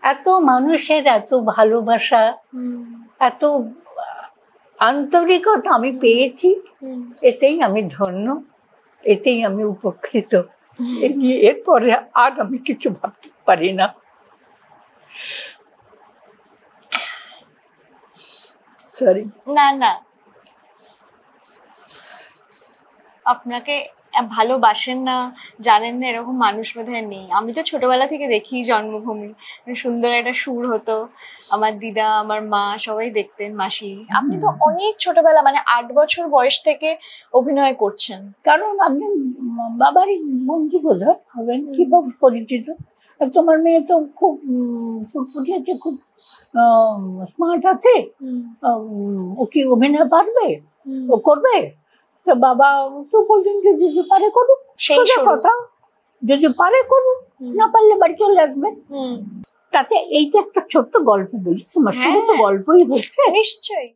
এত মানুষের এত ভালোবাসা, এত আন্তরিকতা আমি পেয়েছি, এতেই আমি ধন্য, এতেই আমি উপকৃত। এরপরে আর আমি কিছু ভাবতে পারি না। সরি। না না, আপনাকে ভালোবাসেন না, জানেন না এরকম মানুষ বোধহয় নেই। আমি তো ছোটবেলা থেকে দেখি জন্মভূমি, সুন্দর একটা সুর হতো, আমার দিদা, আমার মা সবাই দেখতেন, মাসি। আপনি তো অনেক ছোটবেলা, মানে 8 বছর বয়স থেকে অভিনয় করছেন। কারণ আপনি বাবারই বন্ধু বোধ হবেন, কি পরিচিত। তোমার মেয়ে তো খুব ফুটফুটি আছে, খুব স্মার্ট আছে, ও কি অভিনয় পারবে, ও করবে? তো বাবা তো বললেন যে যদি পারে করুক, সোজা কথা, যদি পারে করুক, না পারলে বাড়ি চলে আসবে। তাতে এই যে একটা ছোট্ট গল্প বলি, তোমার সঙ্গে তো গল্পই হচ্ছে। নিশ্চয়ই।